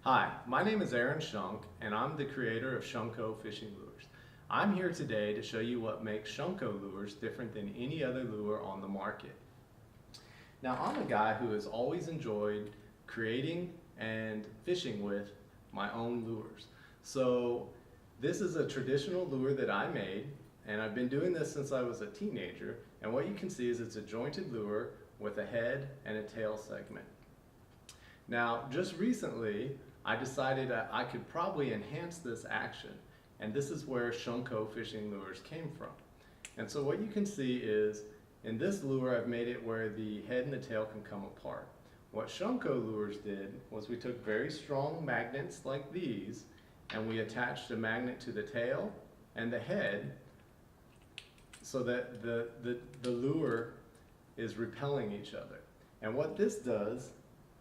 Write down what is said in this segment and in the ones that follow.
Hi, my name is Aaron Shunk, and I'm the creator of ShunkO fishing lures. I'm here today to show you what makes ShunkO lures different than any other lure on the market. Now, I'm a guy who has always enjoyed creating and fishing with my own lures. So this is a traditional lure that I made, and I've been doing this since I was a teenager. And what you can see is it's a jointed lure with a head and a tail segment. Now, just recently, I decided that I could probably enhance this action, and this is where ShunkO fishing lures came from. And so what you can see is, in this lure, I've made it where the head and the tail can come apart. What ShunkO lures did was we took very strong magnets like these, and we attached a magnet to the tail and the head so that the lure is repelling each other. And what this does,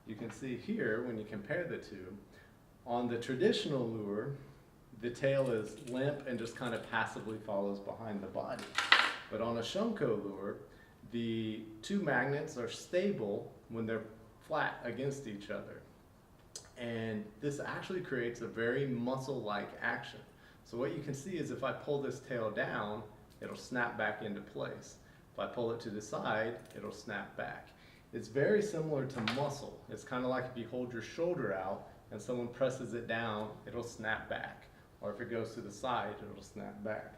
you can see here when you compare the two, on the traditional lure, the tail is limp and just kind of passively follows behind the body. But on a ShunkO lure, the two magnets are stable when they're flat against each other. And this actually creates a very muscle-like action. So what you can see is if I pull this tail down, it'll snap back into place. If I pull it to the side, it'll snap back. It's very similar to muscle. It's kind of like if you hold your shoulder out and someone presses it down, it'll snap back. Or if it goes to the side, it'll snap back.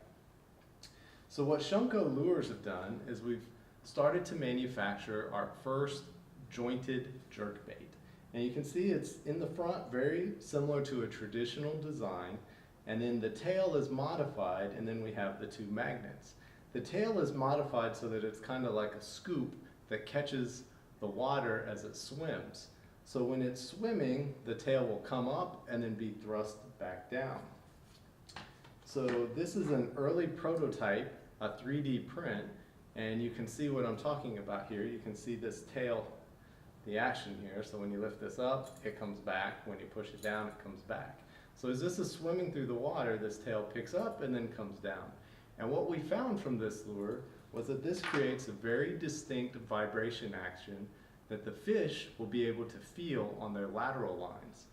So what ShunkO lures have done is we've started to manufacture our first jointed jerkbait. And you can see it's in the front very similar to a traditional design, and then the tail is modified, and then we have the two magnets. The tail is modified so that it's kind of like a scoop that catches the water as it swims. So when it's swimming, the tail will come up and then be thrust back down. So this is an early prototype, a 3D print, and you can see what I'm talking about here. You can see this tail, the action here. So when you lift this up, it comes back. When you push it down, it comes back. So as this is swimming through the water, this tail picks up and then comes down. And what we found from this lure was that this creates a very distinct vibration action that the fish will be able to feel on their lateral lines.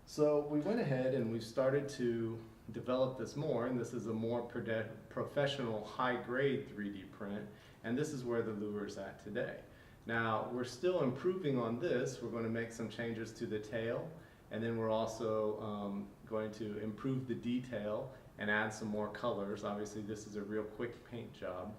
So we went ahead and we started to develop this more, and this is a more professional, high-grade 3D print, and this is where the lure is at today. Now, we're still improving on this. We're going to make some changes to the tail, and then we're also going to improve the detail and add some more colors. Obviously, this is a real quick paint job.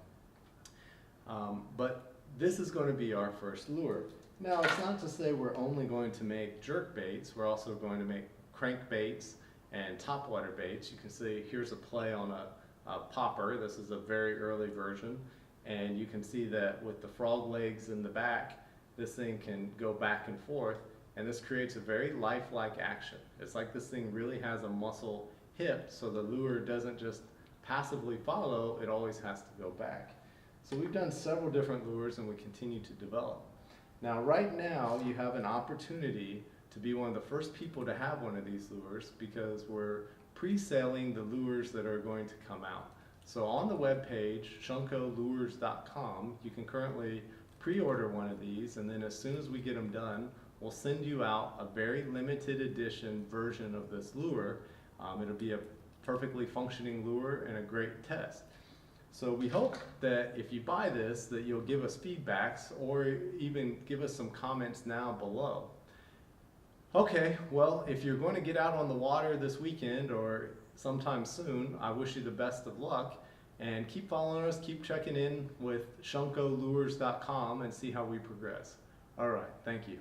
But this is going to be our first lure. Now, it's not to say we're only going to make jerk baits. We're also going to make crankbaits and topwater baits. You can see here's a play on a popper. This is a very early version. And you can see that with the frog legs in the back, this thing can go back and forth. And this creates a very lifelike action. It's like this thing really has a muscle hip, so the lure doesn't just passively follow, it always has to go back. So we've done several different lures and we continue to develop. Now, right now, you have an opportunity to be one of the first people to have one of these lures because we're pre-selling the lures that are going to come out. So on the webpage, shunkolures.com, you can currently pre-order one of these, and then as soon as we get them done, we'll send you out a very limited edition version of this lure. It'll be a perfectly functioning lure and a great test. So we hope that if you buy this, that you'll give us feedbacks or even give us some comments now below. Okay, well, if you're going to get out on the water this weekend or sometime soon, I wish you the best of luck. And keep following us, keep checking in with shunkolures.com and see how we progress. All right, thank you.